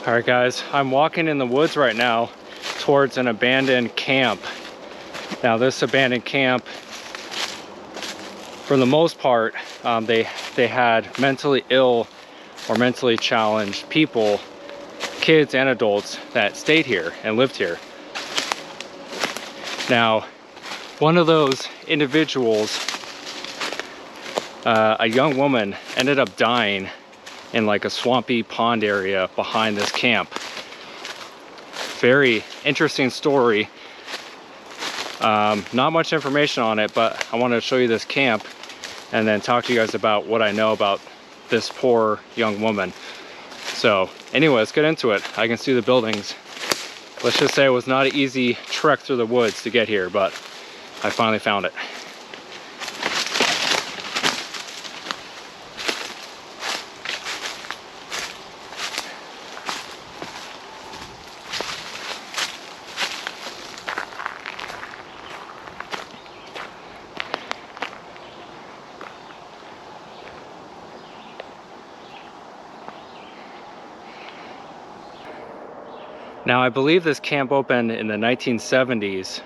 All right, guys, I'm walking in the woods right now towards an abandoned camp. Now, this abandoned camp, for the most part, they had mentally ill or mentally challenged people, kids and adults, that stayed here and lived here. Now, one of those individuals, a young woman, ended up dying in like a swampy pond area behind this camp. Very interesting story. Not much information on it, but I wanted to show you this camp and then talk to you guys about what I know about this poor young woman. So anyway, let's get into it. I can see the buildings. Let's just say it was not an easy trek through the woods to get here, but I finally found it. Now, I believe this camp opened in the 1970s,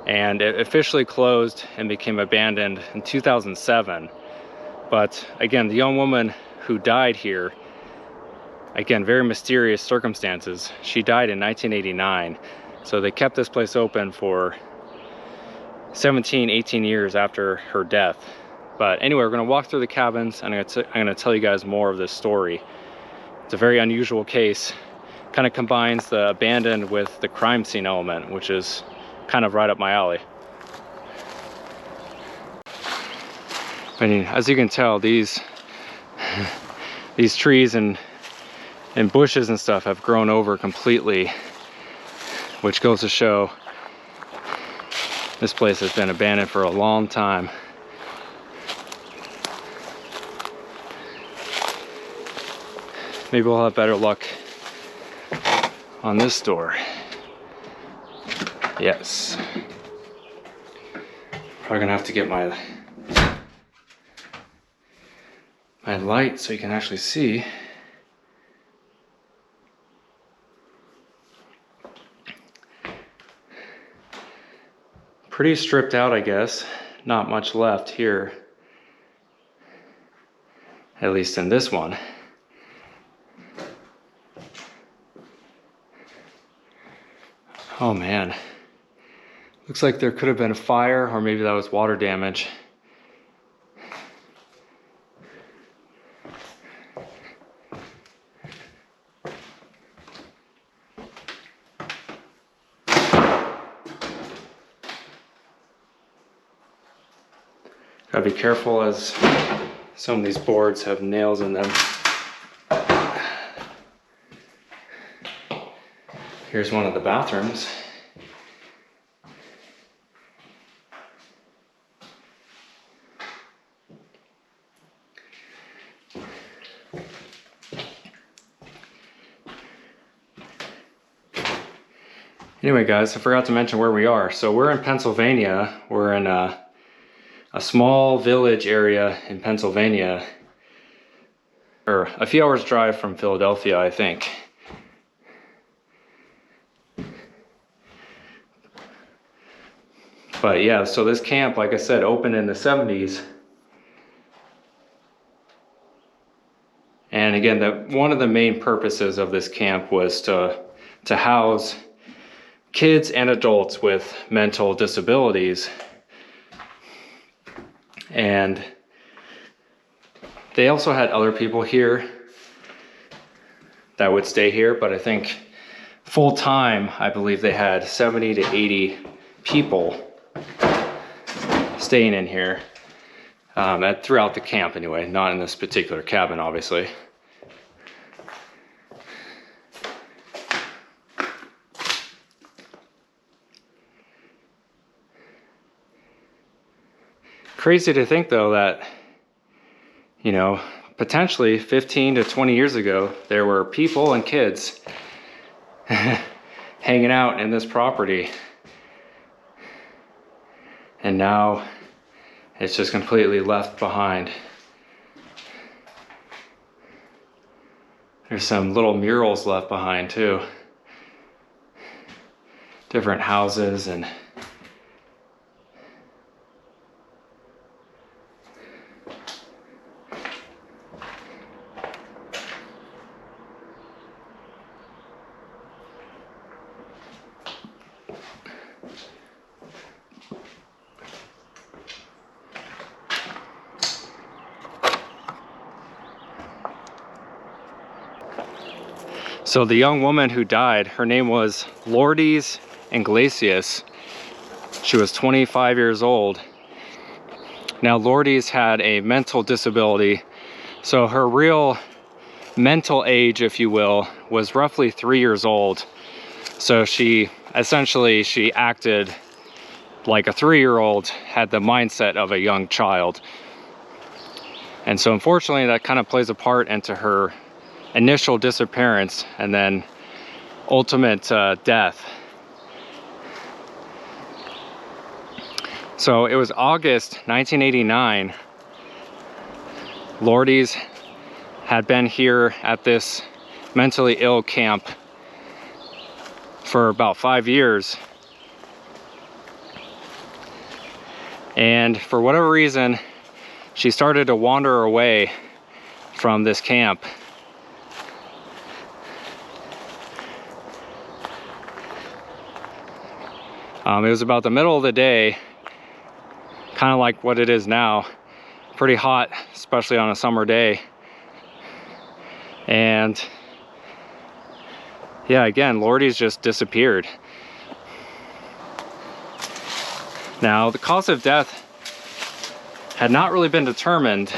and it officially closed and became abandoned in 2007. But again, the young woman who died here, again, very mysterious circumstances. She died in 1989. So they kept this place open for 17, 18 years after her death. But anyway, we're gonna walk through the cabins and I'm gonna tell you guys more of this story. It's a very unusual case. Kind of combines the abandoned with the crime scene element, which is kind of right up my alley. I mean, as you can tell, these trees and bushes and stuff have grown over completely, which goes to show this place has been abandoned for a long time. Maybe we'll have better luck on this door. Yes. Probably gonna have to get my light so you can actually see. Pretty stripped out, I guess. Not much left here. At least in this one. Oh man, looks like there could have been a fire, or maybe that was water damage. Gotta be careful, as some of these boards have nails in them. Here's one of the bathrooms. Anyway, guys, I forgot to mention where we are. So we're in Pennsylvania. We're in a small village area in Pennsylvania, or a few hours drive from Philadelphia, I think. But yeah, so this camp, like I said, opened in the 70s. And again, one of the main purposes of this camp was to house kids and adults with mental disabilities. And they also had other people here that would stay here, but I think full time, I believe they had 70 to 80 people staying in here throughout the camp anyway, not in this particular cabin, obviously. Crazy to think though that, you know, potentially 15 to 20 years ago, there were people and kids hanging out in this property. And now it's just completely left behind. There's some little murals left behind too. Different houses and so the young woman who died, her name was Lordy Iglesias. She was 25 years old. Now Lordy's had a mental disability, so her real mental age, if you will, was roughly 3 years old. So she acted like a 3-year-old, had the mindset of a young child. And so unfortunately that kind of plays a part into her initial disappearance and then ultimate death. So it was August 1989. Lordy's had been here at this mentally ill camp for about 5 years. And for whatever reason, she started to wander away from this camp. It was about the middle of the day, kind of like what it is now. Pretty hot, especially on a summer day. And yeah, again, Lordy's just disappeared. Now, the cause of death had not really been determined.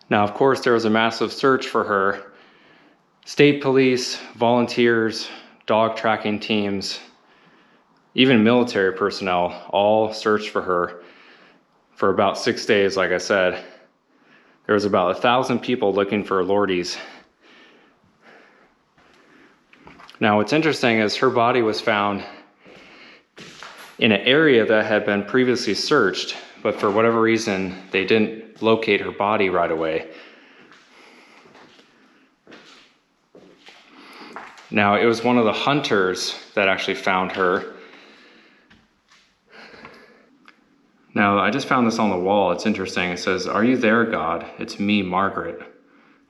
Now, of course, there was a massive search for her. State police, volunteers, dog tracking teams, even military personnel all searched for her for about 6 days. Like I said, there was about 1,000 people looking for Lordy's. Now, what's interesting is her body was found in an area that had been previously searched, but for whatever reason, they didn't locate her body right away. Now, it was one of the hunters that actually found her. Now, I just found this on the wall. It's interesting. It says, "Are you there, God? It's me, Margaret.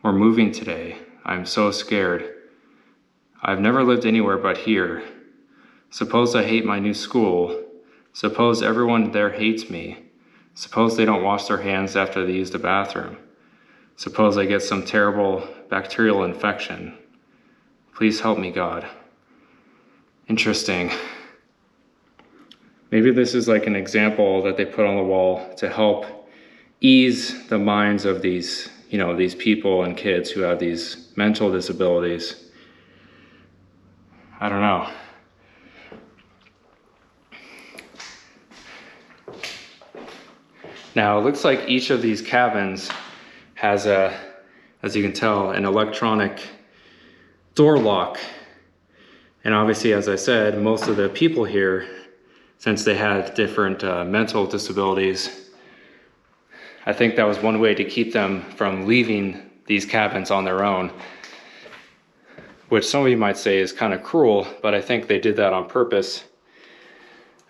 We're moving today. I'm so scared. I've never lived anywhere but here. Suppose I hate my new school. Suppose everyone there hates me. Suppose they don't wash their hands after they use the bathroom. Suppose I get some terrible bacterial infection. Please help me, God." Interesting. Maybe this is like an example that they put on the wall to help ease the minds of these, these people and kids who have these mental disabilities. I don't know. Now, it looks like each of these cabins has as you can tell, an electronic door lock. And obviously, as I said, most of the people here, since they had different mental disabilities, I think that was one way to keep them from leaving these cabins on their own, which some of you might say is kind of cruel, but I think they did that on purpose,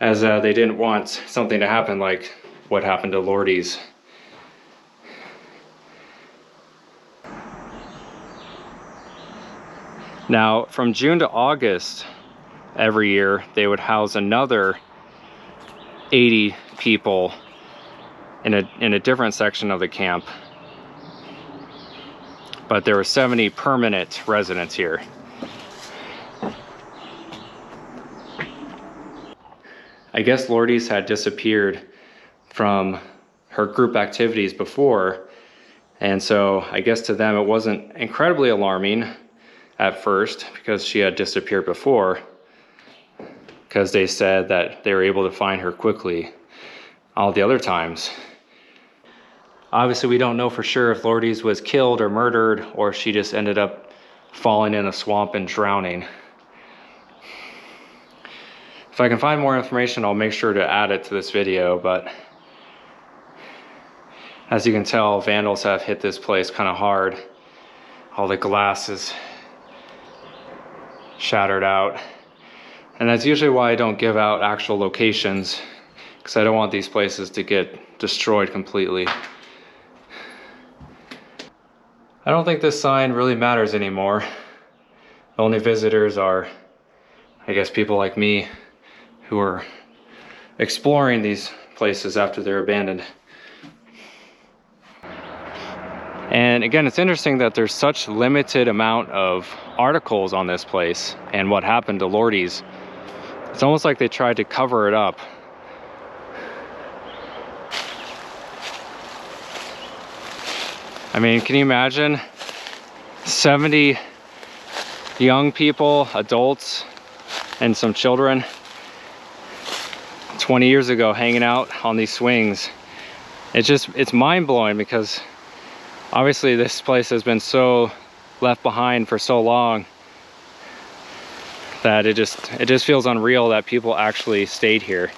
as they didn't want something to happen like what happened to Lordy's. Now, from June to August every year, they would house another 80 people in a different section of the camp. But there were 70 permanent residents here. I guess Lordy's had disappeared from her group activities before, and so I guess to them it wasn't incredibly alarming at first because she had disappeared before, because they said that they were able to find her quickly all the other times. Obviously, we don't know for sure if Lordy's was killed or murdered, or she just ended up falling in a swamp and drowning. If I can find more information, I'll make sure to add it to this video, but As you can tell, vandals have hit this place kind of hard. All the glass is shattered out. And that's usually why I don't give out actual locations, because I don't want these places to get destroyed completely. I don't think this sign really matters anymore. The only visitors are, I guess, people like me who are exploring these places after they're abandoned. And again, it's interesting that there's such limited amount of articles on this place and what happened to Lordy's. It's almost like they tried to cover it up. I mean, can you imagine 70 young people, adults, and some children 20 years ago hanging out on these swings? It's mind-blowing, because obviously this place has been so left behind for so long that it just feels unreal that people actually stayed here.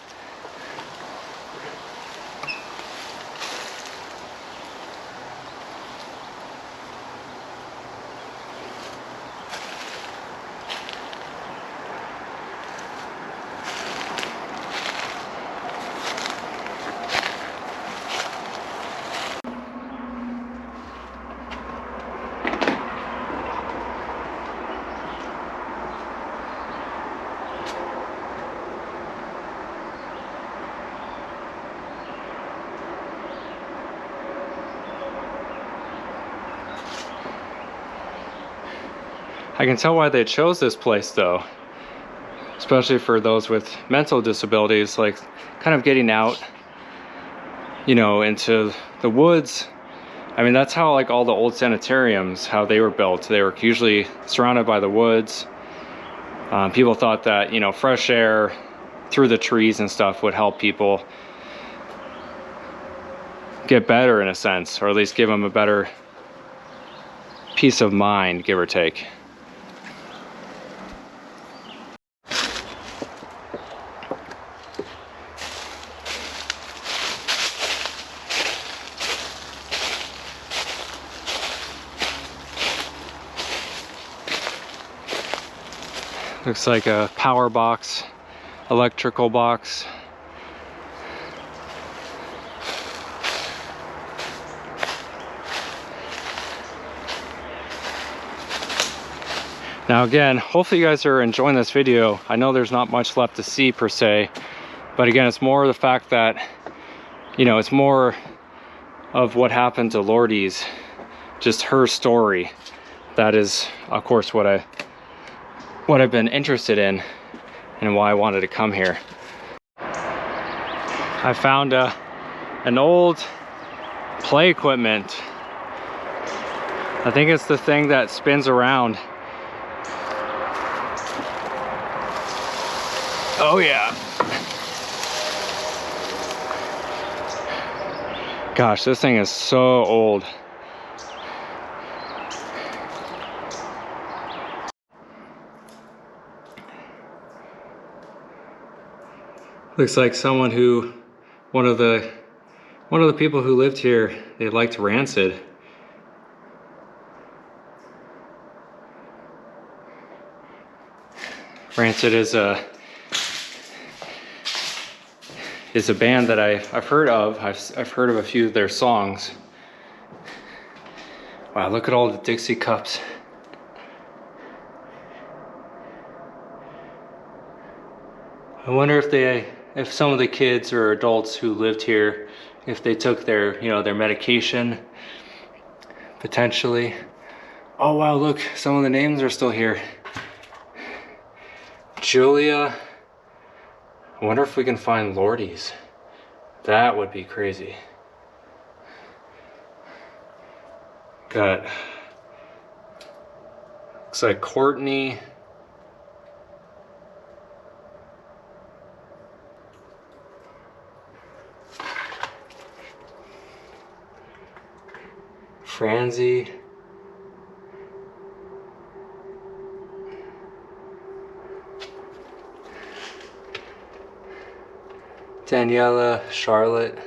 I can tell why they chose this place though, especially for those with mental disabilities, like kind of getting out, you know, into the woods. I mean, that's how like all the old sanitariums, how they were built. They were usually surrounded by the woods. People thought that, you know, fresh air through the trees and stuff would help people get better in a sense, or at least give them a better peace of mind, give or take. Looks like a power box, electrical box. Now again, hopefully you guys are enjoying this video. I know there's not much left to see per se, but again, it's more the fact that, you know, it's more of what happened to Lordy's, just her story. That is, of course, what I've been interested in and why I wanted to come here. I found an old play equipment. I think it's the thing that spins around. Oh yeah. Gosh, this thing is so old. Looks like someone who, one of the people who lived here, they liked Rancid. Rancid is a band that I've heard of. I've heard of a few of their songs. Wow, look at all the Dixie cups. I wonder if some of the kids or adults who lived here, if they took their, you know, their medication, potentially. Oh wow, look, some of the names are still here. Julia. I wonder if we can find Lordy's. That would be crazy. Got, looks like Courtney. Franzi. Daniela, Charlotte.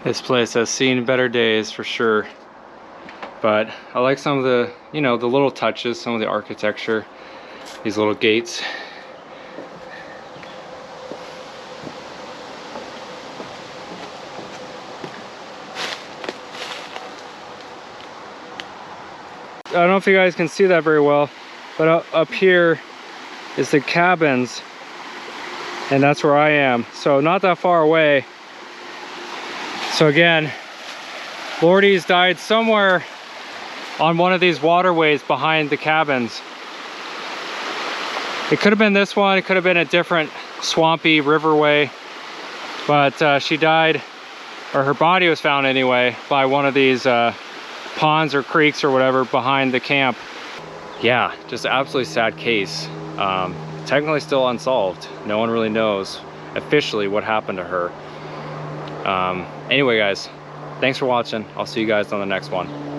This place has seen better days for sure. But I like some of the, you know, the little touches, some of the architecture, these little gates. I don't know if you guys can see that very well, but up here is the cabins, and that's where I am. So not that far away. So again, Lordy's died somewhere on one of these waterways behind the cabins. It could have been this one, it could have been a different swampy riverway, but she died, or her body was found anyway, by one of these ponds or creeks or whatever behind the camp. Yeah, just absolutely sad case. Technically still unsolved. No one really knows officially what happened to her. Anyway guys, thanks for watching. I'll see you guys on the next one.